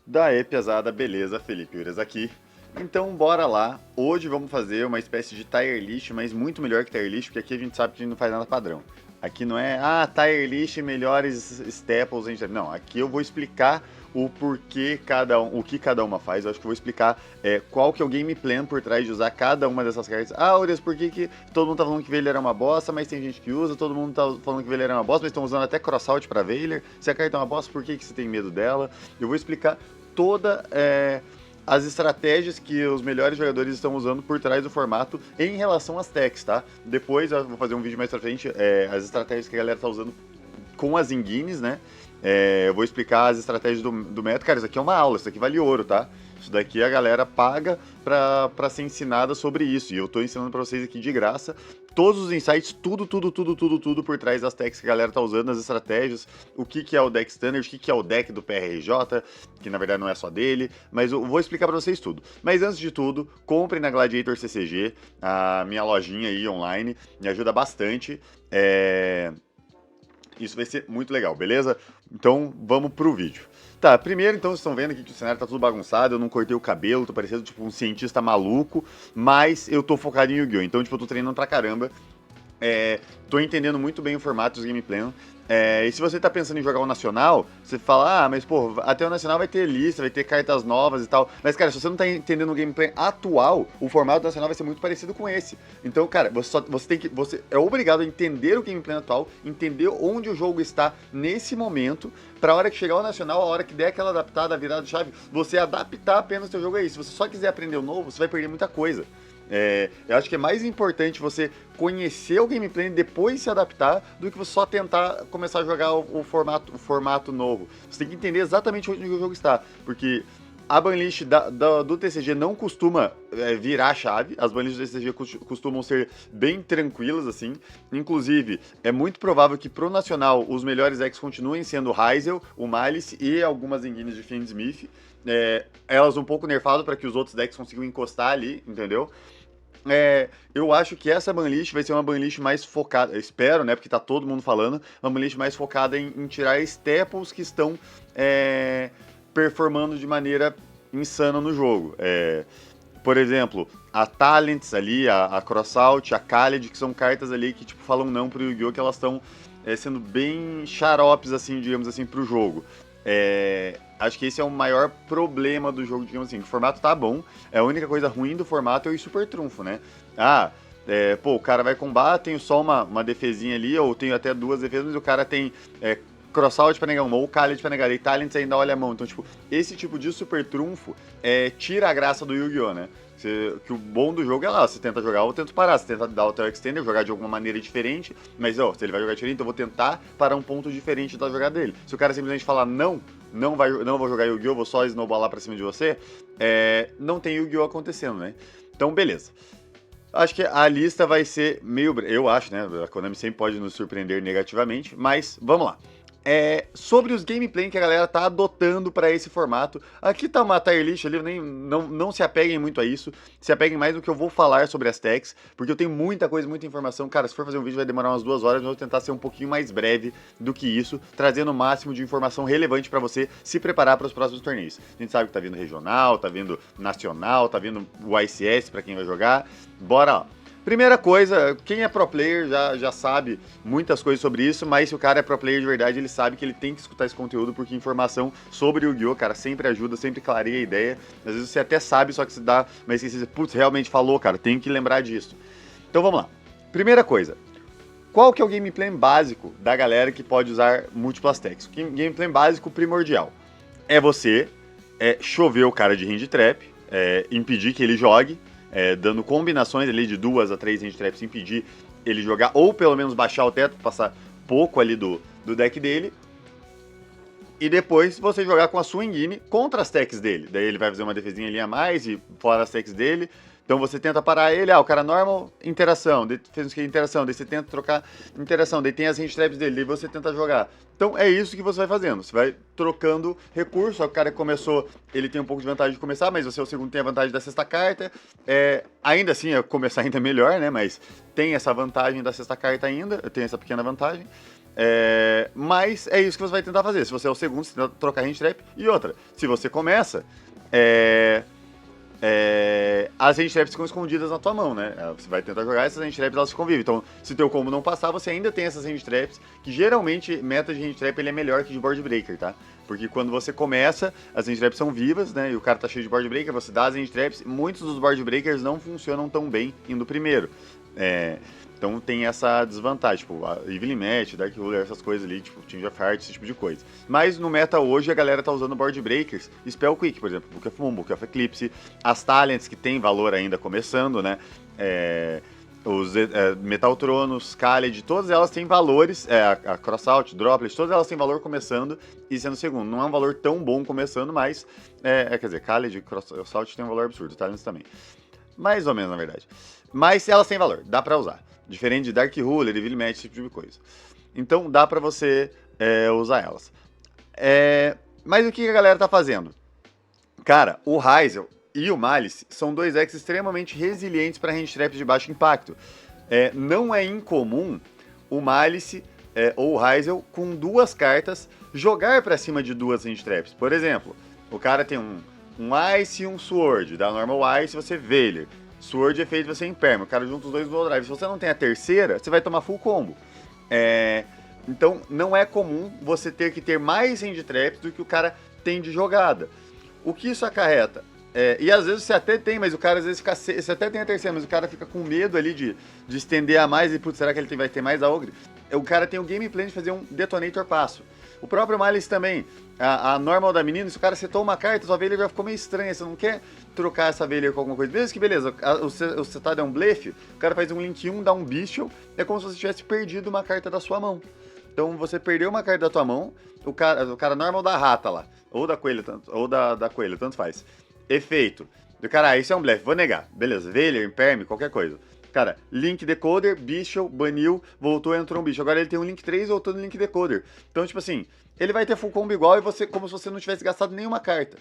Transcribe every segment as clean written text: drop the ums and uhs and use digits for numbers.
Daí, pesada, beleza, Felipe Uras aqui. Então, bora lá. Hoje vamos fazer uma espécie de tier list, mas muito melhor que tier list, porque aqui a gente sabe que a gente não faz nada padrão. Aqui não é, tier list, melhores staples, a gente... Não, aqui eu vou explicar o porquê cada um, o que cada uma faz. Eu acho que eu vou explicar qual que é o game plan por trás de usar cada uma dessas cartas. Urias, por que todo mundo tá falando que Veiler era uma bosta, mas tem gente que usa, todo mundo tá falando que Veiler era uma bosta, mas estão usando até crossout pra Veiler. Se a carta é uma bosta, por que você tem medo dela? Eu vou explicar toda as estratégias que os melhores jogadores estão usando por trás do formato em relação às techs, tá? Depois eu vou fazer um vídeo mais pra frente, as estratégias que a galera tá usando com as Inguines, né? Eu vou explicar as estratégias do método. Cara, isso aqui é uma aula, isso aqui vale ouro, tá? Isso daqui a galera paga pra ser ensinada sobre isso. E eu tô ensinando pra vocês aqui de graça todos os insights, tudo por trás das techs que a galera tá usando, as estratégias, o que é o deck standard, o que é o deck do PRJ, que na verdade não é só dele, mas eu vou explicar pra vocês tudo. Mas antes de tudo, comprem na Gladiator CCG, a minha lojinha aí online, me ajuda bastante. Isso vai ser muito legal, beleza? Então vamos pro vídeo. Tá, primeiro então vocês estão vendo aqui que o cenário tá tudo bagunçado, eu não cortei o cabelo, tô parecendo tipo um cientista maluco, mas eu tô focado em Yu-Gi-Oh! Então tipo, eu tô treinando pra caramba. Tô entendendo muito bem o formato dos game plan. E se você tá pensando em jogar o Nacional, você fala, mas pô, até o Nacional vai ter lista, vai ter cartas novas e tal. Mas, cara, se você não tá entendendo o game plan atual, o formato do Nacional vai ser muito parecido com esse. Então, cara, você é obrigado a entender o game plan atual, entender onde o jogo está nesse momento, pra hora que chegar o Nacional, a hora que der aquela adaptada, a virada de chave, você adaptar apenas o seu jogo a isso. Se você só quiser aprender o novo, você vai perder muita coisa. Eu acho que é mais importante você conhecer o gameplay e depois se adaptar do que você só tentar começar a jogar o formato novo. Você tem que entender exatamente onde o jogo está, porque a banlist do TCG não costuma virar a chave, as banlists do TCG costumam ser bem tranquilas, assim. Inclusive, é muito provável que pro Nacional os melhores decks continuem sendo o Heisel, o Malice e algumas Enguines de Fiendsmith. Elas um pouco nerfadas para que os outros decks consigam encostar ali, entendeu? Eu acho que essa banlist vai ser uma banlist mais focada, espero, né, porque tá todo mundo falando, uma banlist mais focada em tirar staples que estão performando de maneira insana no jogo. Por exemplo, a Talents ali, a Crossout, a Khaled, que são cartas ali que tipo, falam não pro Yu-Gi-Oh! Que elas estão sendo bem xaropes, assim, digamos assim, pro jogo. Acho que esse é o maior problema do jogo, digamos assim. O formato tá bom, a única coisa ruim do formato é o super trunfo, né? O cara vai combar, tenho só uma defesinha ali, ou tenho até duas defesas, mas o cara tem crossout pra negar uma, ou Khaled pra negar, e Talents ainda olha a mão. Então, tipo, esse tipo de super trunfo tira a graça do Yu-Gi-Oh, né? Que o bom do jogo é lá, você tenta jogar ou tenta parar, você tenta dar o teu extender, jogar de alguma maneira diferente, mas se ele vai jogar diferente, então eu vou tentar parar um ponto diferente da jogada dele. Se o cara simplesmente falar não vou jogar Yu-Gi-Oh, vou só snowballar pra cima de você, não tem Yu-Gi-Oh acontecendo, né? Então, beleza. Acho que a lista vai ser meio... Eu acho, né? A Konami sempre pode nos surpreender negativamente, mas vamos lá. Sobre os gameplay que a galera tá adotando para esse formato. Aqui tá uma tier list ali, não se apeguem muito a isso, se apeguem mais no que eu vou falar sobre as techs, porque eu tenho muita coisa, muita informação. Cara, se for fazer um vídeo vai demorar umas 2 horas, mas eu vou tentar ser um pouquinho mais breve do que isso, trazendo o máximo de informação relevante para você se preparar para os próximos torneios. A gente sabe que tá vindo regional, tá vindo nacional, tá vindo o ICS para quem vai jogar. Bora lá. Primeira coisa, quem é pro player já sabe muitas coisas sobre isso, mas se o cara é pro player de verdade, ele sabe que ele tem que escutar esse conteúdo, porque informação sobre o Yu-Gi-Oh, cara, sempre ajuda, sempre clareia a ideia. Às vezes você até sabe, só que você dá, mas você putz, realmente falou, cara, tem que lembrar disso. Então vamos lá. Primeira coisa, qual que é o gameplay básico da galera que pode usar múltiplas techs? O gameplay básico primordial é você chover o cara de hand trap, impedir que ele jogue, dando combinações ali de 2 a 3 hand traps, impedir ele jogar, ou pelo menos baixar o teto, passar pouco ali do deck dele, e depois você jogar com a sua Engine contra as techs dele. Daí ele vai fazer uma defesinha ali a mais e fora as techs dele. Então você tenta parar ele, o cara normal, interação, daí fez um interação, daí você tenta trocar interação, daí tem as hand traps dele, daí você tenta jogar. Então é isso que você vai fazendo, você vai trocando recurso, o cara que começou, ele tem um pouco de vantagem de começar, mas você é o segundo, tem a vantagem da sexta carta, ainda assim, começar ainda melhor, né, mas tem essa vantagem da sexta carta ainda, tem essa pequena vantagem. Mas é isso que você vai tentar fazer. Se você é o segundo, você tenta trocar hand trap. E outra, se você começa, as hand traps ficam escondidas na tua mão, né? Você vai tentar jogar, essas hand traps elas ficam vivas. Então, se teu combo não passar, você ainda tem essas hand traps, que geralmente, meta de hand trap ele é melhor que de board breaker, tá? Porque quando você começa, as hand traps são vivas, né? E o cara tá cheio de board breaker, você dá as hand traps, muitos dos board breakers não funcionam tão bem indo primeiro. Então tem essa desvantagem, tipo, a Evelyn Match, Dark Ruler, essas coisas ali, tipo, Change of Heart, esse tipo de coisa. Mas no meta hoje a galera tá usando Board Breakers, Spell Quick, por exemplo, Book of Moon, Book of Eclipse, as Talents que tem valor ainda começando, né? Os Metal Tronos, Khaled, todas elas têm valores, a Crossout, Droplet, todas elas têm valor começando e sendo segundo. Não é um valor tão bom começando, mas, quer dizer, Khaled e Crossout tem um valor absurdo, Talents também. Mais ou menos, na verdade. Mas elas têm valor, dá pra usar. Diferente de Dark Ruler, Evil Match, esse tipo de coisa. Então dá pra você usar elas. Mas o que a galera tá fazendo? Cara, o Ryzel e o Malice são dois decks extremamente resilientes para hand traps de baixo impacto. Não é incomum o Malice ou o Ryzel com duas cartas jogar pra cima de duas hand traps. Por exemplo, o cara tem um Ice e um Sword. Dá normal Ice, você Veiler. Sword é feito você imperma. O cara junta os dois no drive. Se você não tem a terceira, você vai tomar full combo. Então, não é comum você ter que ter mais hand traps do que o cara tem de jogada. O que isso acarreta? E às vezes você até tem, mas o cara às vezes fica... Você até tem a terceira, mas o cara fica com medo ali de estender a mais e, putz, será que ele vai ter mais a Ogre? O cara tem o game plan de fazer um Detonator passo. O próprio Malice também. A normal da menina, se o cara setou uma carta, sua Veiler já ficou meio estranha. Você não quer trocar essa Veiler com alguma coisa. Mesmo que beleza, o setado é um blefe, o cara faz um link 1, dá um Bestial, é como se você tivesse perdido uma carta da sua mão. Então você perdeu uma carta da tua mão, o cara normal da rata lá, ou da coelha, ou da coelha, tanto faz. Efeito. Do cara, isso é um blefe, vou negar. Beleza, Veiler, Imperme, qualquer coisa. Cara, Link Decoder, Bestial, baniu, voltou e entrou um bicho. Agora ele tem um Link 3 voltou no Link Decoder. Então, tipo assim, ele vai ter full combo igual e você, como se você não tivesse gastado nenhuma carta.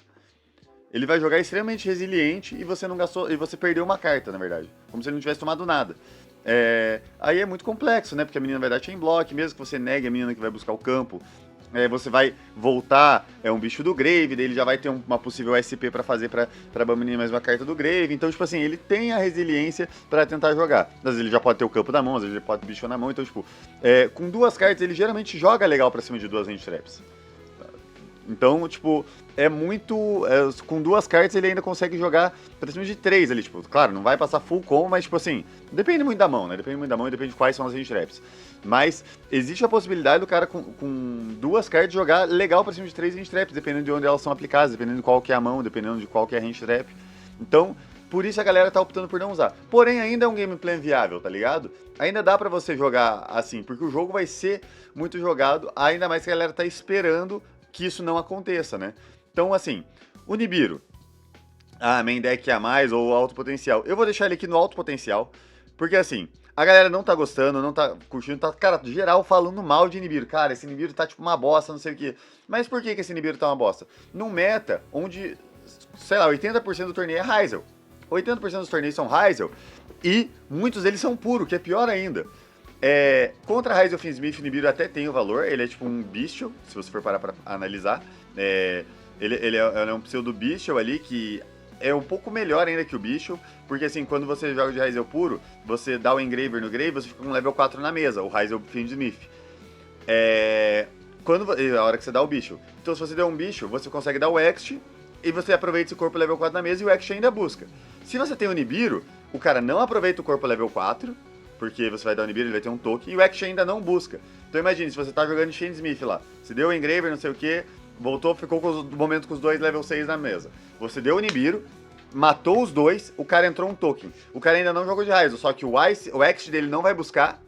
Ele vai jogar extremamente resiliente e você não gastou, e você perdeu uma carta, na verdade. Como se ele não tivesse tomado nada. Aí é muito complexo, né? Porque a menina vai dar chain block, mesmo que você negue a menina que vai buscar o campo. Você vai voltar, um bicho do Grave, daí ele já vai ter uma possível SP pra fazer pra banir mais uma carta do Grave. Então, tipo assim, ele tem a resiliência pra tentar jogar. Às vezes ele já pode ter o campo na mão, às vezes ele pode ter o bicho na mão. Então, tipo, com duas cartas ele geralmente joga legal pra cima de duas hand traps. Então, tipo, com duas cartas ele ainda consegue jogar pra cima de três ali, tipo, claro, não vai passar full combo, mas, tipo assim, depende muito da mão, né? Depende muito da mão e depende de quais são as hand traps. Mas existe a possibilidade do cara com duas cartas jogar legal pra cima de três hand traps, dependendo de onde elas são aplicadas, dependendo de qual que é a mão, dependendo de qual que é a hand trap. Então, por isso a galera tá optando por não usar. Porém, ainda é um game plan viável, tá ligado? Ainda dá pra você jogar assim, porque o jogo vai ser muito jogado, ainda mais que a galera tá esperando que isso não aconteça, né? Então, assim, o Nibiru, main deck a mais ou alto potencial. Eu vou deixar ele aqui no alto potencial, porque assim, a galera não tá gostando, não tá curtindo, tá, cara, geral falando mal de Nibiru. Cara, esse Nibiru tá tipo uma bosta, não sei o que. Mas por que esse Nibiru tá uma bosta? Num meta onde, sei lá, 80% do torneio é Ryzel. 80% dos torneios são Ryzel e muitos deles são puro, que é pior ainda. Contra Ryzel Fiendsmith, o Nibiru até tem o valor, ele é tipo um Bestial, se você for parar pra analisar. Ele é um pseudo Bestial ali, que é um pouco melhor ainda que o Bestial, porque assim, quando você joga de Ryzel puro, você dá o Engraver no Grave, você fica com level 4 na mesa, o Ryzel Fiendsmith. A hora que você dá o Bestial. Então se você der um Bestial, você consegue dar o Ext, e você aproveita esse corpo level 4 na mesa e o Ext ainda busca. Se você tem o Nibiru, o cara não aproveita o corpo level 4, porque você vai dar o Nibiru, ele vai ter um token, e o Ext ainda não busca. Então imagine, se você tá jogando de Fiendsmith lá, você deu o Engraver, não sei o que, voltou, ficou com o momento com os dois level 6 na mesa. Você deu o Nibiru, matou os dois, o cara entrou um token. O cara ainda não jogou de Ryzel, só que o Ext dele não vai buscar,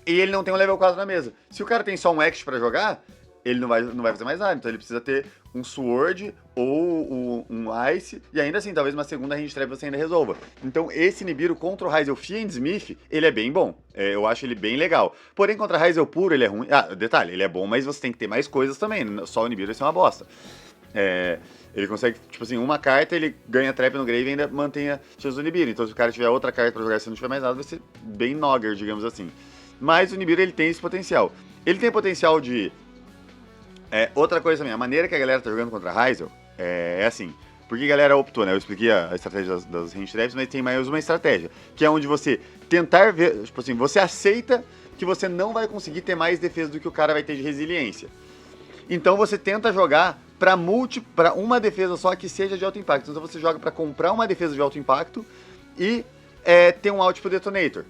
e ele não tem um level 4 na mesa. Se o cara tem só um Ext pra jogar, ele não vai fazer mais nada, então ele precisa ter um Sword ou um Ice, e ainda assim, talvez uma segunda hand trap você ainda resolva. Então esse Nibiru contra o Ryzel Fiendsmith, ele é bem bom, eu acho ele bem legal. Porém, contra Ryzel puro, ele é ruim. Detalhe, ele é bom, mas você tem que ter mais coisas também, só o Nibiru vai ser uma bosta. Ele consegue, tipo assim, uma carta, ele ganha trap no Grave e ainda mantém a chance do Nibiru. Então se o cara tiver outra carta pra jogar, se não tiver mais nada, vai ser bem Nogger, digamos assim. Mas o Nibiru, ele tem esse potencial. Ele tem potencial de... outra coisa também, a maneira que a galera tá jogando contra a Ryzel é assim... Porque a galera optou, né? Eu expliquei a estratégia das range traps, mas tem mais uma estratégia, que é onde você tentar ver... Tipo assim, você aceita que você não vai conseguir ter mais defesa do que o cara vai ter de resiliência. Então você tenta jogar para uma defesa só que seja de alto impacto. Então você joga para comprar uma defesa de alto impacto e ter um output detonator.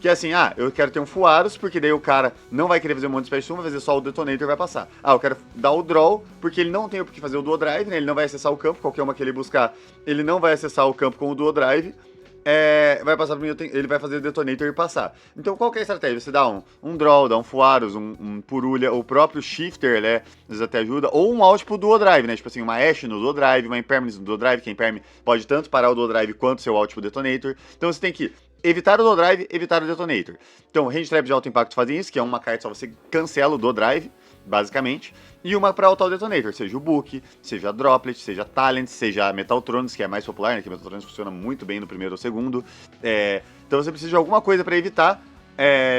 Que é assim, eu quero ter um Fuaros, porque daí o cara não vai querer fazer um monte de Special Summon, vai fazer só o Detonator e vai passar. Eu quero dar o Draw, porque ele não tem o que fazer o Dual Drive, né? Ele não vai acessar o campo, qualquer uma que ele buscar, ele não vai acessar o campo com o Dual Drive. Vai passar pro ele vai fazer o Detonator e passar. Então qual que é a estratégia? Você dá um Draw, dá um Fuaros, um Purulha, o próprio Shifter, né? Às vezes até ajuda, ou um out pro Dual Drive, né? Tipo assim, uma Ashe no Dual Drive, uma Impermanence no Dual Drive, que a Imperm pode tanto parar o Dual Drive quanto seu out pro Detonator. Então você tem que evitar o Dual Drive, evitar o Detonator. Então, range traps de alto impacto fazem isso, que é uma carta só você cancela o Dual Drive, basicamente, e uma para autar o Detonator, seja o Book, seja a Droplet, seja a Talent, seja a Metaltrons, que é mais popular, né, que a Metaltrons funciona muito bem no primeiro ou segundo. Então você precisa de alguma coisa para evitar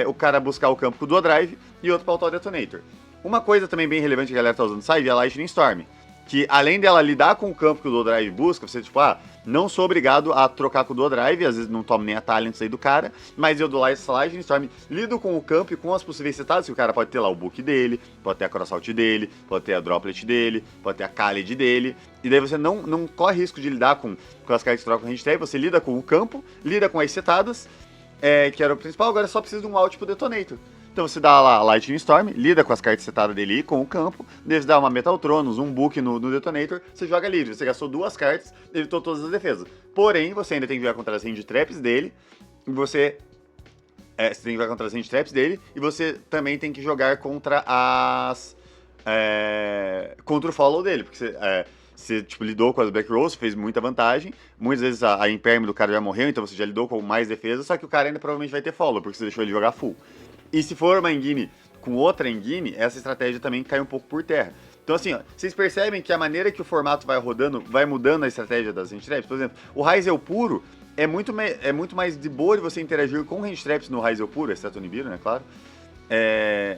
o cara buscar o campo com o Dual Drive e outro para autar o Detonator. Uma coisa também bem relevante que a galera tá usando no side é a Lightning Storm, que além dela lidar com o campo que o Dual Drive busca, você tipo, não sou obrigado a trocar com o Dual Drive, às vezes não tomo nem a Talents aí do cara, mas eu dou lá essa Lightning Storm, lido com o campo e com as possíveis setadas, que o cara pode ter lá o Book dele, pode ter a Crossout dele, pode ter a Droplet dele, pode ter a Khaled dele, e daí você não corre risco de lidar com as cartas que trocam range trap, você lida com o campo, lida com as setadas, que era o principal, agora só precisa de um out pro Detonator. Então você dá lá Lightning Storm, lida com as cartas setadas dele com o campo, daí você dá uma Metaltronos, um Book no Detonator, você joga livre. Você gastou 2 cartas, evitou todas as defesas. Porém, você ainda tem que jogar contra as range traps dele, e você tem que jogar contra as range traps dele, e você também tem que jogar contra contra o follow dele, porque você tipo, lidou com as Black Rose, fez muita vantagem. Muitas vezes a Imperm do cara já morreu, então você já lidou com mais defesa, só que o cara ainda provavelmente vai ter follow, porque você deixou ele jogar full. E se for uma Engine com outra Engine, essa estratégia também cai um pouco por terra. Então assim, vocês percebem que a maneira que o formato vai rodando, vai mudando a estratégia das range traps. Por exemplo, o Ryzel puro é muito mais de boa de você interagir com range traps no Ryzel puro, exceto o Nibiru, né, claro.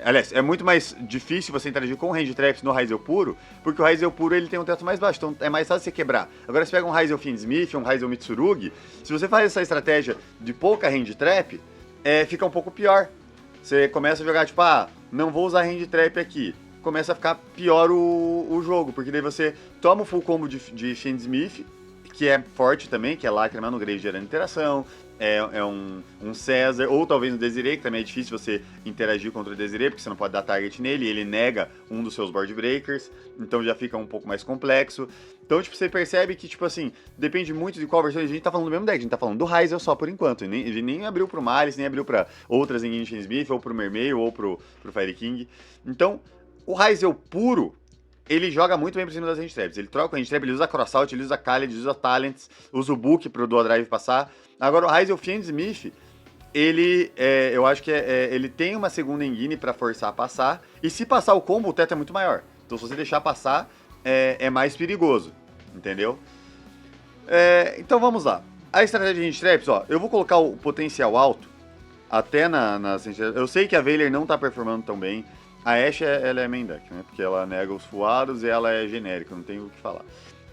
Aliás, é muito mais difícil você interagir com range traps no Ryzel puro, porque o Ryzel puro ele tem um teto mais baixo, então é mais fácil você quebrar. Agora você pega um Ryzel Fiendsmith, um Ryzel Mitsurugi, se você faz essa estratégia de pouca range trap, fica um pouco pior. Você começa a jogar, tipo, não vou usar range trap aqui. Começa a ficar pior o jogo, porque daí você toma o full combo de Fiendsmith, que é forte também, que é Lágrima no Grave gerando interação, um César, ou talvez um Desiree, que também é difícil você interagir contra o Desiree, porque você não pode dar target nele, e ele nega um dos seus board breakers, então já fica um pouco mais complexo. Então, tipo, você percebe que, tipo assim, depende muito de qual versão. A gente tá falando do mesmo deck, a gente tá falando do Ryzel só por enquanto, ele nem abriu pro Malice, nem abriu pra outras em Smith, ou pro Mermail, ou pro Fire King. Então, o Ryzel puro, ele joga muito bem por cima das range traps. Ele troca o range trap, ele usa Crossout, ele usa Khaled, ele usa Talents, usa o Book pro Dual Drive passar. Agora o Ryzel Fiendsmith, eu acho que ele tem uma segunda engine pra forçar a passar, e se passar o combo, o teto é muito maior. Então se você deixar passar, é mais perigoso, entendeu? Então vamos lá. A estratégia de range traps, eu vou colocar o potencial alto, até nas range traps. Eu sei que a Veiler não tá performando tão bem. A Ashe, ela é main deck, né? Porque ela nega os fuados e ela é genérica, não tem o que falar.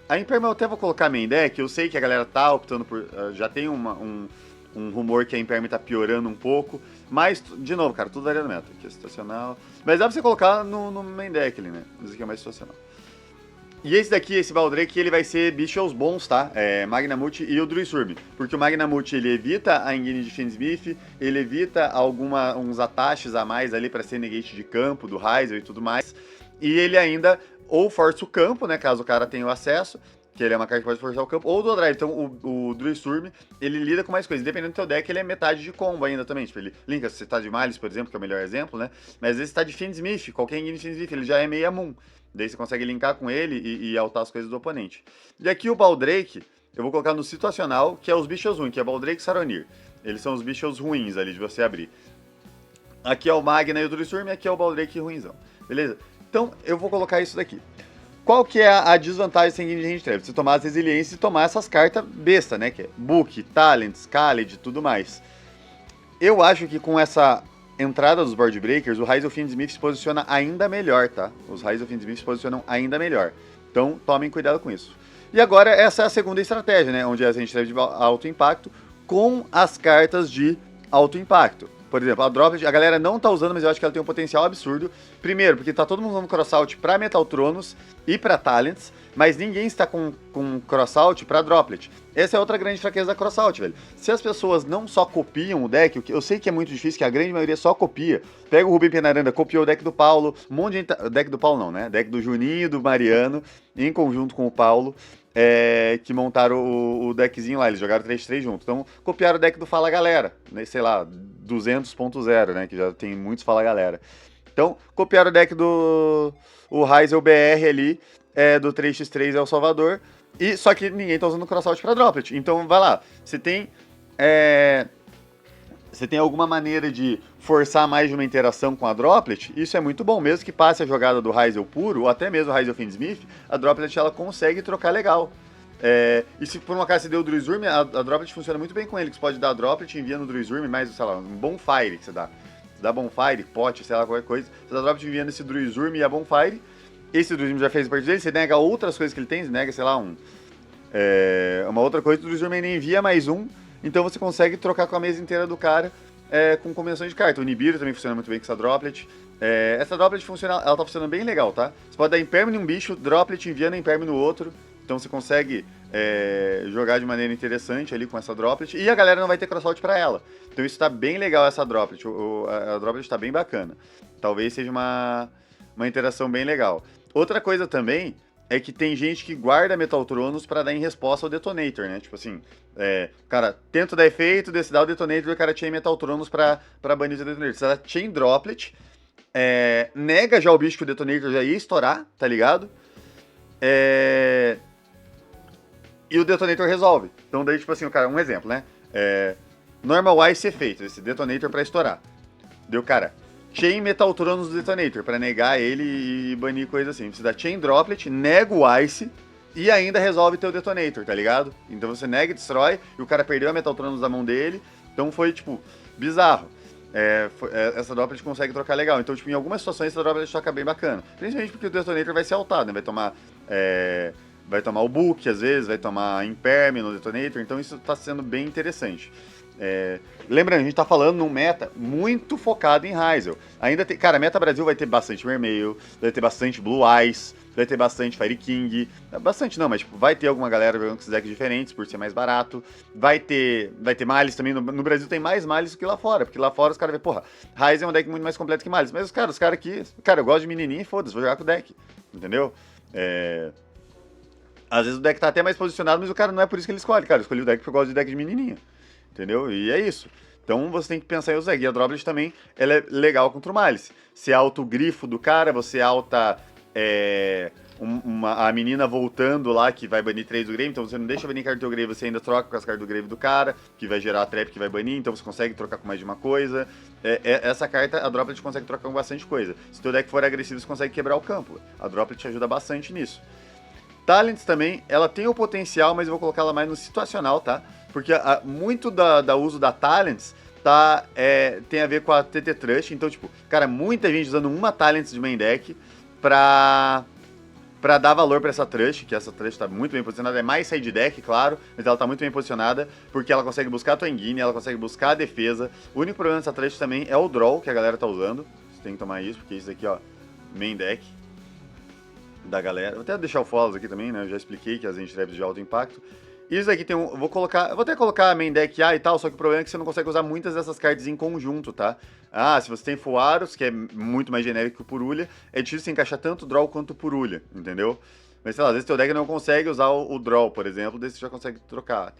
A Imperm eu até vou colocar main deck, eu sei que a galera tá optando por... já tem um rumor que a Imperm tá piorando um pouco, mas, de novo, cara, tudo varia do meta, aqui é situacional. Mas dá pra você colocar no main deck ali, né? Isso aqui é mais situacional. E esse daqui, esse Baldrake, ele vai ser bichos bons, tá? Magnamut e o Druisurb. Porque o Magnamut, ele evita a Engine de Fiendsmith, ele evita uns ataches a mais ali pra ser negate de campo, do Ryzel e tudo mais. E ele ainda ou força o campo, né, caso o cara tenha o acesso, que ele é uma carta que pode forçar o campo, ou do drive. Então o Druisurb, ele lida com mais coisas. Dependendo do teu deck, ele é metade de combo ainda também. Tipo, ele linka, se você tá de Malice, por exemplo, que é o melhor exemplo, né? Mas às vezes você tá de Fiendsmith, qualquer Engine de Fiendsmith, ele já é meia moon. Daí você consegue linkar com ele e altar as coisas do oponente. E aqui o Baldrake, eu vou colocar no situacional, que é os bichos ruins, que é Baldrake e Saronir. Eles são os bichos ruins ali de você abrir. Aqui é o Magna e o Druisurb, e aqui é o Baldrake ruinzão. Beleza? Então eu vou colocar isso daqui. Qual que é a desvantagem sem game de range trap? Você tomar as resiliências e tomar essas cartas besta, né? Que é Book, Talents, Khaled e tudo mais. Eu acho que com essa entrada dos Board Breakers, o Rise of Fiendsmith se posiciona ainda melhor, tá? Os Rise of Fiendsmith se posicionam ainda melhor. Então, tomem cuidado com isso. E agora, essa é a segunda estratégia, né? Onde a gente leva de alto impacto com as cartas de alto impacto. Por exemplo, a Droplet, a galera não tá usando, mas eu acho que ela tem um potencial absurdo. Primeiro, porque tá todo mundo usando Crossout pra Metal Tronos e pra Talents, mas ninguém está com Crossout pra Droplet. Essa é outra grande fraqueza da Crossout, velho. Se as pessoas não só copiam o deck, o que eu sei que é muito difícil, que a grande maioria só copia. Pega o Rubem Penaranda, copiou o deck do Paulo, um monte de gente... Deck do Paulo não, né? Deck do Juninho e do Mariano, em conjunto com o Paulo. Que montaram o deckzinho lá, eles jogaram 3-3 juntos. Então, copiaram o deck do Fala Galera, né, sei lá, 200.0, né, que já tem muitos Fala Galera. Então, copiaram o deck do o Ryzel BR ali, do 3x3 El Salvador, e só que ninguém tá usando o Crossout pra Droplet. Então, vai lá, você tem alguma maneira de forçar mais de uma interação com a Droplet, isso é muito bom. Mesmo que passe a jogada do Ryzel puro, ou até mesmo o Ryzel Fiendsmith, a Droplet ela consegue trocar legal. E se por um acaso você deu o Druizurm, a Droplet funciona muito bem com ele, que você pode dar a Droplet enviando o Druizurm, mais, sei lá, um Bonfire que você dá. Você dá Bonfire, pote, sei lá, qualquer coisa. Você dá a Droplet enviando esse Druizurm e a Bonfire. Esse Druizurm já fez parte dele, você nega outras coisas que ele tem, você nega, sei lá, uma outra coisa, o Druizurm ainda envia mais um, então você consegue trocar com a mesa inteira do cara com combinações de carta. O Nibiru também funciona muito bem com essa Droplet. Essa Droplet funciona, ela tá funcionando bem legal, tá? Você pode dar Imperm em um bicho, Droplet enviando Imperm no outro. Então você consegue jogar de maneira interessante ali com essa Droplet. E a galera não vai ter Crossout pra ela. Então isso tá bem legal, essa Droplet. A Droplet tá bem bacana. Talvez seja uma interação bem legal. Outra coisa também é que tem gente que guarda Metal Tronos pra dar em resposta ao Detonator, né? Tipo assim, o cara tenta dar efeito, desse dá o Detonator e o cara chain Metal Tronos pra banir o Detonator. Você dá chain Droplet, nega já o bicho que o Detonator já ia estourar, tá ligado? E o Detonator resolve. Então daí, tipo assim, o cara, um exemplo, né? Normal Ice efeito, esse Detonator pra estourar. Deu, cara, chain Metal Tronos do Detonator, pra negar ele e banir coisa assim. Você dá chain Droplet, nega o Ice e ainda resolve teu Detonator, tá ligado? Então você nega e destrói, e o cara perdeu a Metal Tronos da mão dele. Então foi, tipo, bizarro. Essa Droplet consegue trocar legal. Então, tipo, em algumas situações essa Droplet toca bem bacana. Principalmente porque o Detonator vai ser altado, né? Vai tomar o Book, às vezes, vai tomar Imperm no Detonator. Então isso tá sendo bem interessante. Lembrando, a gente tá falando num meta muito focado em Ryzel. Ainda tem, cara, meta Brasil vai ter bastante Vermelho, vai ter bastante Blue Eyes, vai ter bastante Fire King. Bastante não, mas tipo, vai ter alguma galera jogando com esses decks diferentes por ser mais barato. Vai ter Malice também. No Brasil tem mais Malice do que lá fora, porque lá fora os caras veem, porra, Ryzel é um deck muito mais completo que Malice. Mas os caras aqui, cara, eu gosto de menininha e foda-se, vou jogar com o deck. Entendeu? Às vezes o deck tá até mais posicionado, mas o cara não é por isso que ele escolhe, cara. Eu escolhi o deck porque eu gosto de deck de menininha. Entendeu? E é isso. Então você tem que pensar em usar. E a Droplet também, ela é legal contra o Malice. Você alta o grifo do cara, você alta a menina voltando lá, que vai banir 3 do Grave, então você não deixa banir carta do teu Grave, você ainda troca com as cartas do Grave do cara, que vai gerar a trap que vai banir, então você consegue trocar com mais de uma coisa. Essa carta, a Droplet consegue trocar com bastante coisa. Se teu deck for agressivo, você consegue quebrar o campo. A Droplet ajuda bastante nisso. Talents também, ela tem o potencial, mas eu vou colocar ela mais no situacional, tá? Porque muito da uso da Talents tem a ver com a TT Trust. Então, tipo, cara, muita gente usando uma Talents de main deck pra dar valor pra essa Trust, que essa Trust tá muito bem posicionada. É mais side deck, claro, mas ela tá muito bem posicionada, porque ela consegue buscar a Twangine, ela consegue buscar a defesa. O único problema dessa Trust também é o draw, que a galera tá usando. Você tem que tomar isso, porque isso aqui, ó, main deck da galera. Vou até deixar o follows aqui também, né? Eu já expliquei que as traps de alto impacto. Isso aqui tem um... Vou até colocar a main deck A e tal, só que o problema é que você não consegue usar muitas dessas cartas em conjunto, tá? Se você tem Fuaros, que é muito mais genérico que o Purulha, é difícil você encaixar tanto o Draw quanto o Purulha, entendeu? Mas sei lá, às vezes teu deck não consegue usar o Draw, por exemplo, daí você já consegue trocar.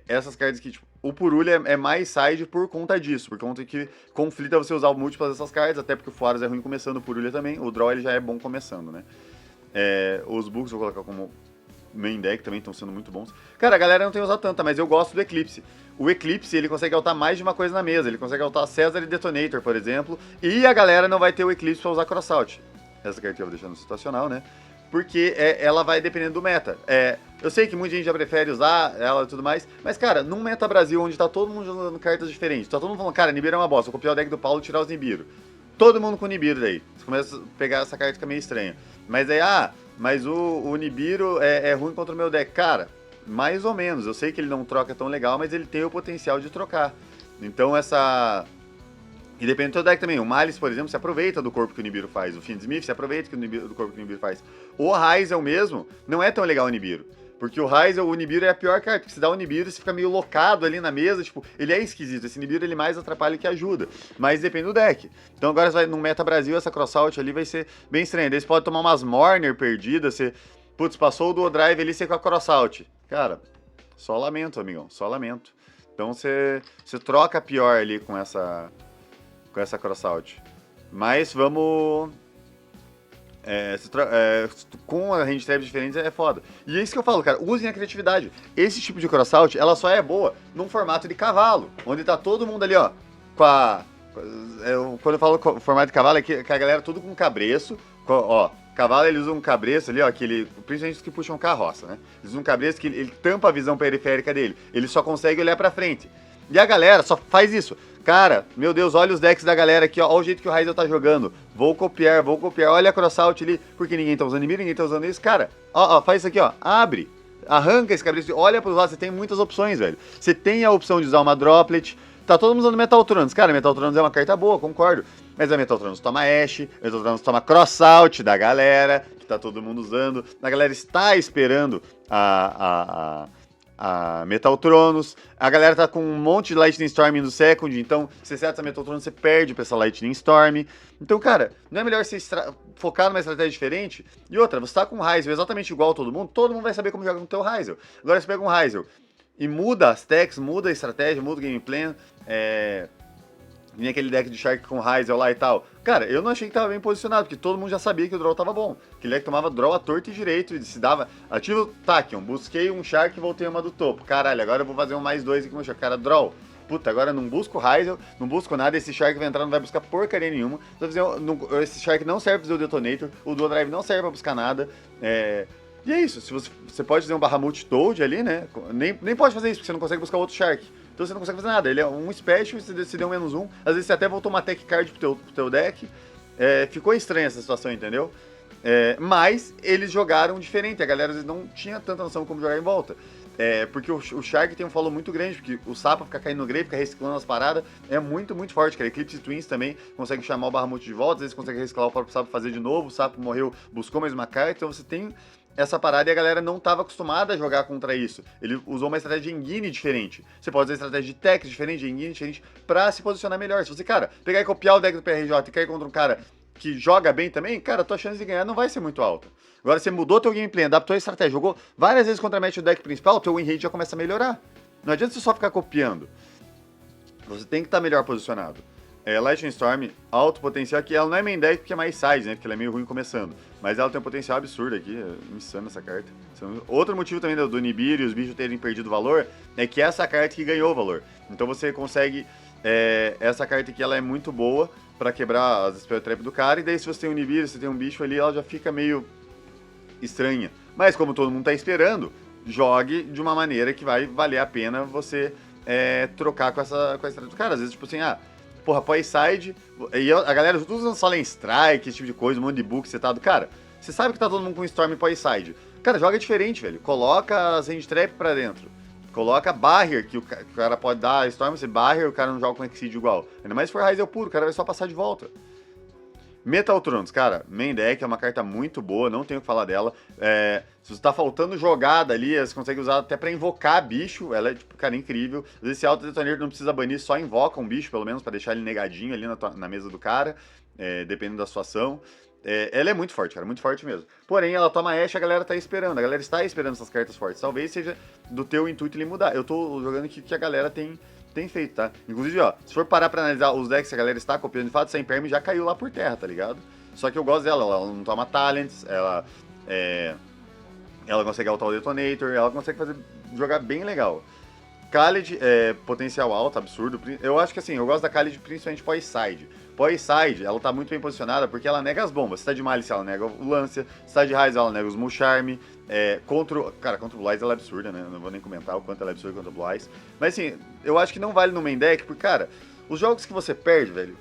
Essas cartas que, tipo, o Purulha é mais side por conta disso, por conta que conflita você usar múltiplas dessas cartas, até porque o Fuaros é ruim começando, o Purulha também, o Draw ele já é bom começando, né? Os Books eu vou colocar como main deck também, estão sendo muito bons. Cara, a galera não tem usado tanta, mas eu gosto do Eclipse. O Eclipse, ele consegue altar mais de uma coisa na mesa. Ele consegue altar César e Detonator, por exemplo. E a galera não vai ter o Eclipse pra usar Crossout. Essa carta eu vou deixar no situacional, né? porque ela vai dependendo do meta. Eu sei que muita gente já prefere usar ela e tudo mais, mas, cara, num meta Brasil onde tá todo mundo jogando cartas diferentes, tá todo mundo falando, cara, Nibiru é uma bosta, vou copiar o deck do Paulo e tirar os Nibiru. Todo mundo com Nibiru daí. Você começa a pegar essa carta, fica meio estranha. Mas aí, mas o Nibiru é ruim contra o meu deck. Cara, mais ou menos. Eu sei que ele não troca tão legal, mas ele tem o potencial de trocar. Então essa... E depende do teu deck também. O Malice, por exemplo, se aproveita do corpo que o Nibiru faz. O Fiendsmith se aproveita do corpo que o Nibiru faz. O Ryzel mesmo, não é tão legal o Nibiru. Porque o Ryzel, o Nibiru é a pior carta. Porque se dá o Nibiru, você fica meio locado ali na mesa. Tipo, ele é esquisito. Esse Nibiru, ele mais atrapalha que ajuda. Mas depende do deck. Então agora, você vai no Meta Brasil, essa Crossout ali vai ser bem estranha. Daí você pode tomar umas Mourner perdidas. Você, putz, passou o Duo Drive ali, você com a Crossout. Cara, só lamento, amigão. Só lamento. Então você troca pior ali com essa Crossout. Mas vamos... com a range traps diferentes é foda. E é isso que eu falo, cara, usem a criatividade. Esse tipo de crossout, ela só é boa num formato de cavalo, onde tá todo mundo ali, ó, quando eu falo formato de cavalo, é que a galera tudo com cabreço, ó, cavalo eles usam um cabreço ali, ó, principalmente os que puxam carroça, né? Eles usam um cabreço que ele tampa a visão periférica dele, ele só consegue olhar pra frente. E a galera só faz isso. Cara, meu Deus, olha os decks da galera aqui, ó. Olha o jeito que o Ryzel tá jogando. Vou copiar. Olha a crossout ali. Porque ninguém tá usando Nibiru, ninguém tá usando isso. Cara, ó, faz isso aqui, ó. Abre. Arranca esse cabreço. Olha pros lados. Você tem muitas opções, velho. Você tem a opção de usar uma Droplet. Tá todo mundo usando Metaltronos. Cara, Metaltronos é uma carta boa, concordo. Mas a Metaltronos toma Ashe. Metaltronos toma crossout da galera. Que tá todo mundo usando. A galera está esperando a Metaltronos. A galera tá com um monte de Lightning Storm no Second, então se você seta essa Metaltronos, você perde pra essa Lightning Storm. Então, cara, não é melhor você focar numa estratégia diferente? E outra, você tá com um Ryzel exatamente igual a todo mundo vai saber como jogar com o teu Ryzel. Agora você pega um Ryzel e muda as techs, muda a estratégia, muda o game plan, vinha aquele deck de Shark com Ryzel lá e tal. Cara, eu não achei que tava bem posicionado, porque todo mundo já sabia que o draw tava bom. Aquele deck tomava draw à torta e direito, e se dava... Ativo o Tachyon, busquei um Shark e voltei uma do topo. Caralho, agora eu vou fazer um mais 2 aqui com o Shark. Cara, draw. Puta, agora não busco Ryzel, não busco nada, esse Shark vai entrar, não vai buscar porcaria nenhuma. Esse Shark não serve pra fazer o Detonator, o Dual Drive não serve pra buscar nada. E é isso, se você pode fazer um Bahamut Toad ali, né? Nem pode fazer isso, porque você não consegue buscar outro Shark. Então você não consegue fazer nada. Ele é um special, você deu -1. Às vezes você até voltou uma tech card pro teu deck. Ficou estranha essa situação, entendeu? Mas eles jogaram diferente. A galera às vezes não tinha tanta noção como jogar em volta. Porque o Shark tem um follow muito grande, porque o Sapa fica caindo no grave, fica reciclando as paradas. É muito, muito forte, cara. Eclipse Twins também consegue chamar o Bahamut de volta. Às vezes consegue reciclar o próprio Sapa fazer de novo. O Sapa morreu, buscou mais uma carta. Então você tem essa parada e a galera não estava acostumada a jogar contra isso. Ele usou uma estratégia de engine diferente. Você pode usar estratégia de tech diferente, de engine diferente, pra se posicionar melhor. Se você, cara, pegar e copiar o deck do PRJ e cair contra um cara que joga bem também, cara, a tua chance de ganhar não vai ser muito alta. Agora, você mudou teu gameplay, adaptou a estratégia, jogou várias vezes contra match o deck principal, teu win rate já começa a melhorar. Não adianta você só ficar copiando. Você tem que estar melhor posicionado. Lightning Storm, alto potencial aqui. Ela não é main deck porque é mais size, né? Porque ela é meio ruim começando. Mas ela tem um potencial absurdo aqui. É insano essa carta. Outro motivo também do Nibiru e os bichos terem perdido valor é que essa carta que ganhou valor. Então você consegue... essa carta aqui ela é muito boa pra quebrar as Spell Trap do cara. E daí se você tem um Nibiru, você tem um bicho ali, ela já fica meio estranha. Mas como todo mundo tá esperando, jogue de uma maneira que vai valer a pena você trocar com essa estratégia do cara. Às vezes, tipo assim, porra, Poiside, e a galera tudo usando Solen Strike, esse tipo de coisa, um monte de book setado. Cara, você sabe que tá todo mundo com Storm e Poiside. Cara, joga diferente, velho. Coloca as Range Trap pra dentro. Coloca Barrier, que o cara pode dar Storm, você Barrier, o cara não joga com Exceed igual. Ainda mais se for Ryzel puro, o cara vai só passar de volta. Metaltronos, cara, main deck é uma carta muito boa, não tenho o que falar dela. Se você tá faltando jogada ali, você consegue usar até pra invocar bicho, ela é, tipo, cara, incrível. Às vezes esse Auto Detonator não precisa banir, só invoca um bicho, pelo menos, pra deixar ele negadinho ali na mesa do cara, dependendo da situação. Ela é muito forte, cara, muito forte mesmo. Porém, ela toma Ashe, a galera tá esperando, a galera está esperando essas cartas fortes. Talvez seja do teu intuito ele mudar. Eu tô jogando aqui que a galera tem feito, tá? Inclusive, ó, se for parar pra analisar os decks que a galera está copiando, de fato, essa Imperm já caiu lá por terra, tá ligado? Só que eu gosto dela, ela não toma Talents, ela consegue autar o Detonator, ela consegue jogar bem legal. Khaled é potencial alto, absurdo. Eu acho que assim, eu gosto da Khaled principalmente pós-side. Pós-side, ela tá muito bem posicionada porque ela nega as bombas. Se tá de Malice, ela nega o Lancia. Se tá de Raiz, ela nega os Musharm. Contra o Blaiz ela é absurda, né? Eu não vou nem comentar o quanto ela é absurda contra o Blaiz. Mas assim, eu acho que não vale no main deck, porque, cara, os jogos que você perde, velho,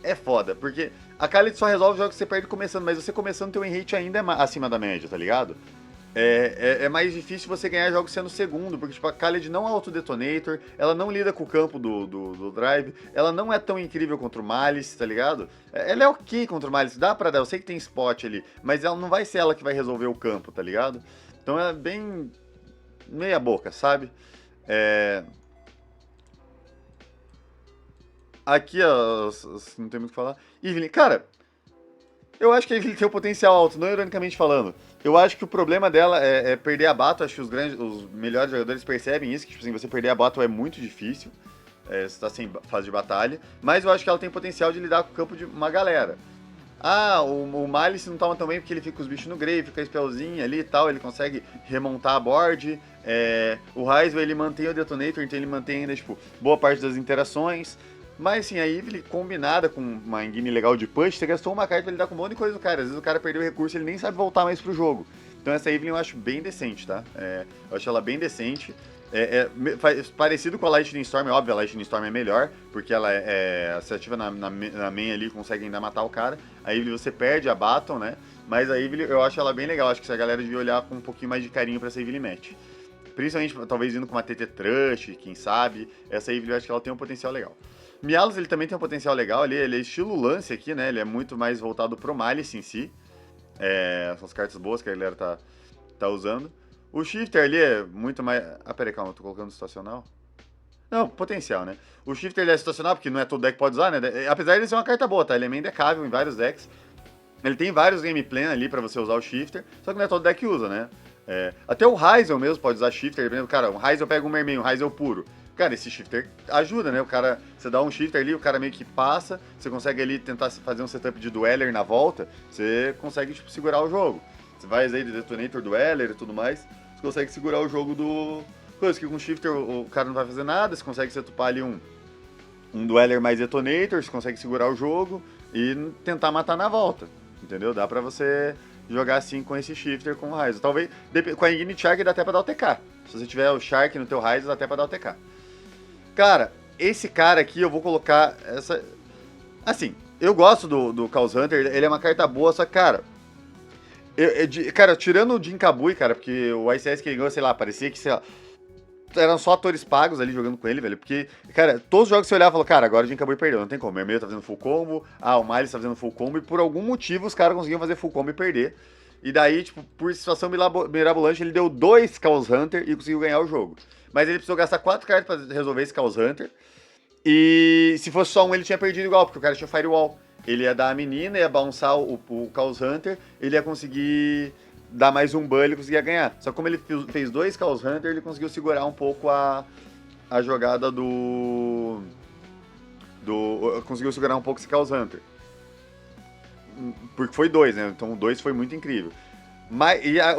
é foda. Porque a Khaled só resolve os jogos que você perde começando, mas você começando, teu win rate ainda é acima da média, tá ligado? É mais difícil você ganhar jogos sendo segundo, porque tipo, a Khaled não é autodetonator, ela não lida com o campo do drive, ela não é tão incrível contra o Malice, tá ligado? Ela é ok contra o Malice, dá pra dar, eu sei que tem spot ali, mas ela não vai ser ela que vai resolver o campo, tá ligado? Então é bem meia boca, sabe? É... Aqui, ó, não tem muito o que falar. Evelyn, cara, eu acho que ele tem um potencial alto, não ironicamente falando. Eu acho que o problema dela é perder a battle. Acho que os melhores jogadores percebem isso, que tipo assim, você perder a battle é muito difícil. Você tá sem fase de batalha. Mas eu acho que ela tem potencial de lidar com o campo de uma galera. Ah, o Malice não toma tão bem porque ele fica com os bichos no grave, fica spellzinho ali e tal, ele consegue remontar a board. O Raizal, ele mantém o Detonator, então ele mantém ainda, tipo, boa parte das interações. Mas assim, a Evelyn combinada com uma engine legal de punch, você gastou uma carta pra lidar com um monte de coisa do cara. Às vezes o cara perdeu o recurso e ele nem sabe voltar mais pro jogo. Então essa Evelyn eu acho bem decente, tá? Eu acho ela bem decente. Parecido com a Lightning Storm, é óbvio, a Lightning Storm é melhor, porque ela se ativa na main ali, consegue ainda matar o cara. A Evelyn você perde a Baton, né? Mas a Evelyn eu acho ela bem legal, acho que a galera devia olhar com um pouquinho mais de carinho pra essa Evelyn match. Principalmente, talvez indo com uma TT Trust, quem sabe. Essa Evelyn eu acho que ela tem um potencial legal. Mialos, ele também tem um potencial legal ali, ele é estilo lance aqui, né? Ele é muito mais voltado pro Malice em si. São as cartas boas que a galera tá usando. O Shifter ali é muito mais... Ah, peraí, calma, eu tô colocando situacional. Não, potencial, né? O Shifter ele é situacional, porque não é todo deck que pode usar, né? Apesar de ele ser uma carta boa, tá? Ele é mendecável em vários decks. Ele tem vários game plan ali pra você usar o Shifter, só que não é todo deck que usa, né? Até o Raizal mesmo pode usar Shifter. Por exemplo, cara, um Raizal pega um Mermaid, um Raizal puro. Cara, esse Shifter ajuda, né? O cara, você dá um Shifter ali, o cara meio que passa, você consegue ali tentar fazer um setup de Dweller na volta, você consegue, tipo, segurar o jogo. Você vai aí de Detonator, Dweller e tudo mais, você consegue segurar o jogo do... Coisa que com Shifter o cara não vai fazer nada, você consegue setupar ali um Dweller mais Detonator, você consegue segurar o jogo e tentar matar na volta, entendeu? Dá pra você jogar assim com esse Shifter com o Raizal. Talvez, com a Ignite Shark dá até pra dar o TK. Se você tiver o Shark no teu Raizal, dá até pra dar o TK. Cara, esse cara aqui eu vou colocar essa... Assim, eu gosto do Chaos Hunter, ele é uma carta boa, só que, cara... cara, tirando o Jin Kabui, cara, porque o ICS que ele ganhou, sei lá, parecia que, sei lá, eram só atores pagos ali jogando com ele, velho. Porque, cara, todos os jogos que você olhava e falou, cara, agora o Jin Kabui perdeu, não tem como. O Mermaid tá fazendo full combo, o Miles tá fazendo full combo, e por algum motivo os caras conseguiam fazer full combo e perder. E daí, tipo, por situação mirabolante, ele deu 2 Chaos Hunter e conseguiu ganhar o jogo. Mas ele precisou gastar 4 cartas pra resolver esse Chaos Hunter. E se fosse só um, ele tinha perdido igual, porque o cara tinha Firewall. Ele ia dar a menina, ia bounçar o Chaos Hunter, ele ia conseguir dar mais um ban, ele conseguia ganhar. Só que como ele fez 2 Chaos Hunter, ele conseguiu segurar um pouco a jogada conseguiu segurar um pouco esse Chaos Hunter. Porque foi 2, né? Então o 2 foi muito incrível.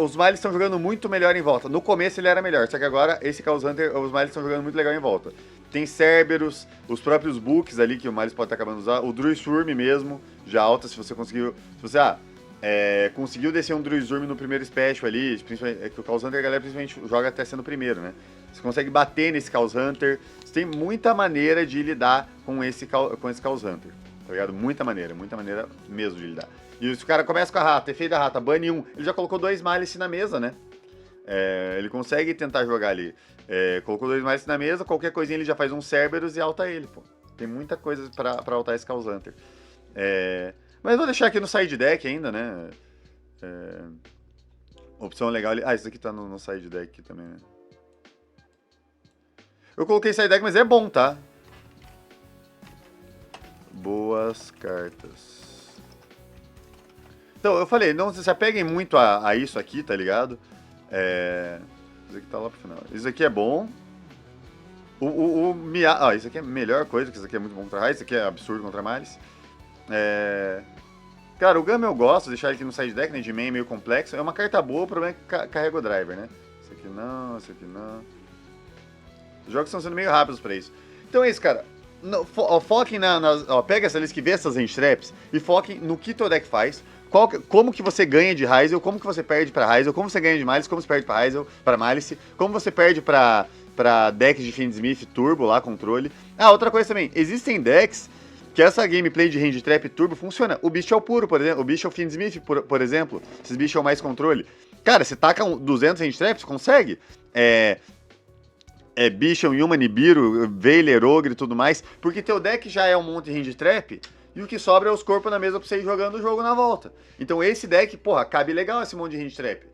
Os Miles estão jogando muito melhor em volta. No começo ele era melhor, só que agora esse Chaos Hunter, os Miles estão jogando muito legal em volta. Tem Cerberus, os próprios Books ali que o Miles pode estar acabando de usar, o Druiswurm mesmo, já alta, se você conseguiu... Se você, conseguiu descer um Druiswurm no primeiro special ali, principalmente, que o Chaos Hunter a galera principalmente joga até sendo o primeiro, né? Você consegue bater nesse Chaos Hunter, você tem muita maneira de lidar com esse Chaos Hunter, tá ligado? Muita maneira mesmo de lidar. E se o cara começa com a rata, efeito da rata, bane 1, ele já colocou 2 Malice na mesa, né? Ele consegue tentar jogar ali. Colocou 2 Malice na mesa, qualquer coisinha ele já faz um Cerberus e alta ele, pô. Tem muita coisa pra altar esse Chaos Hunter. Mas vou deixar aqui no side deck ainda, né? Opção legal ali. Isso aqui tá no side deck aqui também, né? Eu coloquei side deck, mas é bom, tá? Boas cartas. Então, eu falei, não se apeguem muito a isso aqui, tá ligado? Isso aqui tá lá pro final. Isso aqui é bom. Isso aqui é a melhor coisa, que isso aqui é muito bom contra Raiz, isso aqui é absurdo contra Malice. Cara, o Gama eu gosto, deixar ele aqui no side deck, né, de main meio complexo. É uma carta boa, o problema é que carrega o driver, né? Isso aqui não, isso aqui não. Os jogos estão sendo meio rápidos pra isso. Então é isso, cara. Foquem pega essa lista que vê essas hand traps e foquem no que teu deck faz. Como que você ganha de Hyzel, como que você perde pra Hyzel, como você ganha de Malice, como você perde pra Hyzel, pra Malice, como você perde pra decks de Fiendsmith Turbo lá, controle. Ah, outra coisa também, existem decks que essa gameplay de hand trap Turbo funciona. O Bicho é o puro, por exemplo, o Bicho é o Fiendsmith, por exemplo, esses bichos é o mais controle. Cara, você taca 200 hand traps, consegue. Bicho, Human, Nibiru, Veiler, Ogre e tudo mais, porque teu deck já é um monte de hand trap, e o que sobra é os corpos na mesa pra você ir jogando o jogo na volta. Então esse deck, porra, cabe legal esse monte de hand trap.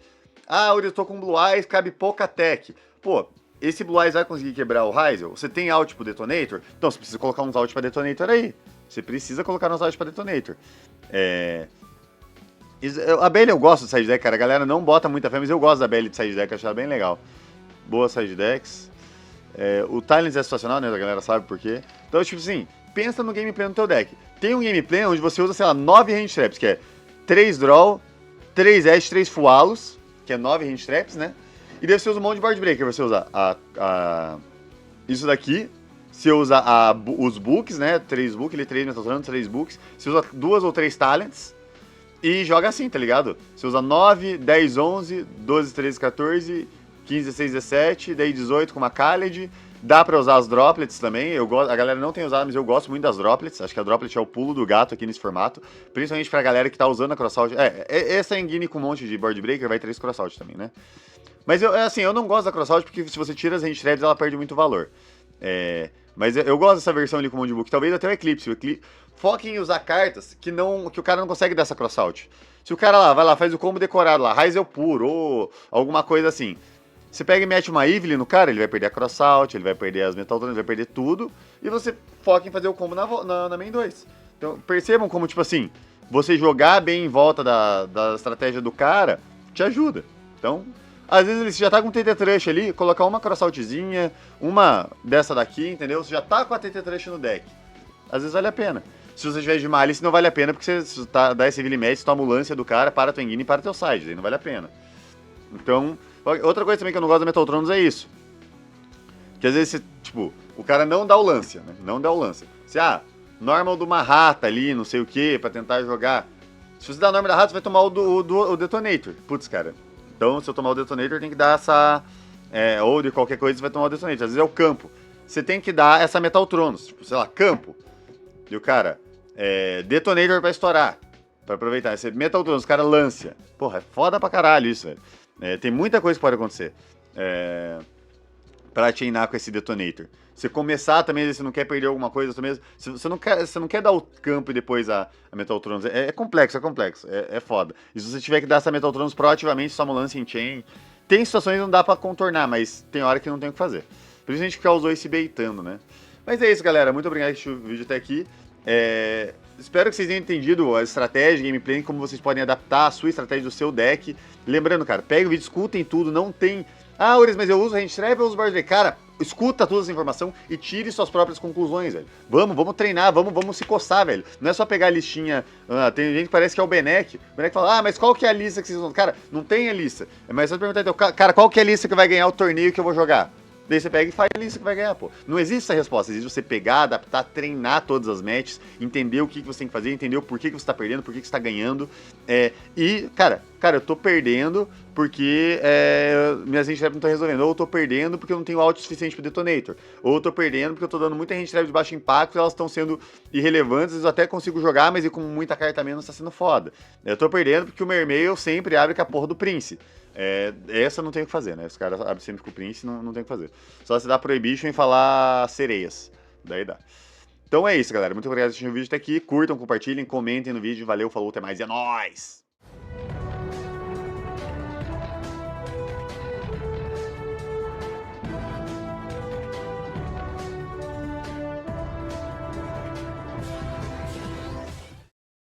Ah, eu tô com Blue Eyes, cabe pouca tech. Pô, esse Blue Eyes vai conseguir quebrar o Hyzel? Você tem out pro Detonator? Então você precisa colocar uns out pra Detonator aí. Você precisa colocar uns out pra Detonator. A Belly eu gosto do side deck, cara. A galera não bota muita fé, mas eu gosto da Belly de side deck, acho ela bem legal. Boa side decks. O Talents é situacional, né? A galera sabe por quê. Então, tipo assim, pensa no gameplay no teu deck. Tem um gameplay onde você usa, sei lá, 9 hand traps, que é 3 draw, 3 edge, 3 fualos, que é 9 hand traps, né? E daí você usa um monte de board breaker. Você usa isso daqui, você usa os books, né? 3 books, ele 3 Metaltrons, 3 books. Você usa 2 ou 3 talents e joga assim, tá ligado? Você usa 9, 10, 11, 12, 13, 14, 15, 16, 17, daí 18 com uma Khaled. Dá pra usar as droplets também, a galera não tem usado, mas eu gosto muito das droplets. Acho que a droplet é o pulo do gato aqui nesse formato, principalmente pra galera que tá usando a crossout. Essa engine com um monte de board breaker vai 3 crossout também, né? Mas eu não gosto da crossout porque se você tira as hand threads ela perde muito valor. Mas eu gosto dessa versão ali com o Mondbook, talvez até o Eclipse. Foquem em usar cartas que o cara não consegue dessa crossout. Se o cara vai lá, faz o combo decorado lá, Hyzel puro ou alguma coisa assim. Você pega e mete uma Evelyn no cara, ele vai perder a crossout, ele vai perder as Metaltrons, ele vai perder tudo. E você foca em fazer o combo na main 2. Então percebam como, tipo assim, você jogar bem em volta da estratégia do cara te ajuda. Então, às vezes ele já tá com o TT Trush ali, colocar uma crossoutzinha, uma dessa daqui, entendeu? Você já tá com a TT Trush no deck. Às vezes vale a pena. Se você tiver de Malice, não vale a pena, porque você dá esse Evelyn Match, toma o lance do cara, para a tua engine e para teu side, aí não vale a pena. Então, outra coisa também que eu não gosto da Metaltrons é isso. Que às vezes, você, tipo, o cara não dá o lance, né? Não dá o lance. Você, normal de uma rata ali, não sei o que, pra tentar jogar. Se você dá normal da rata, você vai tomar o Detonator. Putz, cara. Então, se eu tomar o Detonator, tem que dar essa... ou de qualquer coisa, você vai tomar o Detonator. Às vezes é o campo. Você tem que dar essa Metaltronos. Tipo, sei lá, campo. E o cara, Detonator pra estourar. Pra aproveitar. Esse Metaltronos, o cara lancia. Porra, é foda pra caralho isso, velho. Tem muita coisa que pode acontecer pra chainar com esse Detonator. Você começar também, você não quer perder alguma coisa também. Você não quer dar o campo e depois a Metaltrons. É complexo, é foda. E se você tiver que dar essa Metaltrons proativamente, só um lance em chain. Tem situações que não dá pra contornar, mas tem hora que não tem o que fazer. Por isso a gente causou esse baitando, né? Mas é isso, galera. Muito obrigado por assistir o vídeo até aqui. Espero que vocês tenham entendido a estratégia, gameplay, como vocês podem adaptar a sua estratégia do seu deck. Lembrando, cara, pega o vídeo, escutem tudo, não tem... Ures, mas eu uso hand trap, eu uso board break. Cara, escuta toda essa informação e tire suas próprias conclusões, velho. Vamos treinar, vamos se coçar, velho. Não é só pegar a listinha... tem gente que parece que é o Benek. O Benek fala, mas qual que é a lista que vocês usam? Cara, não tem a lista. É mais só perguntar, então, cara, qual que é a lista que vai ganhar o torneio que eu vou jogar? Daí você pega e faz a lista que vai ganhar, pô. Não existe essa resposta, existe você pegar, adaptar, treinar todas as matches, entender o que você tem que fazer, entender o porquê que você tá perdendo, por que você tá ganhando. Cara, eu tô perdendo porque minhas handtraps não estão resolvendo. Ou eu tô perdendo porque eu não tenho out suficiente pro Detonator. Ou eu tô perdendo porque eu tô dando muita handtrap de baixo impacto e elas estão sendo irrelevantes, eu até consigo jogar, mas e com muita carta menos tá sendo foda. Eu tô perdendo porque o Mermail sempre abre com a porra do Prince. Essa não tem o que fazer, né? Os caras abrem sempre com o Prince, não tem o que fazer. Só se dá Prohibition e falar sereias. Daí dá. Então é isso, galera. Muito obrigado por assistir o vídeo até aqui. Curtam, compartilhem, comentem no vídeo. Valeu, falou, até mais e é nóis!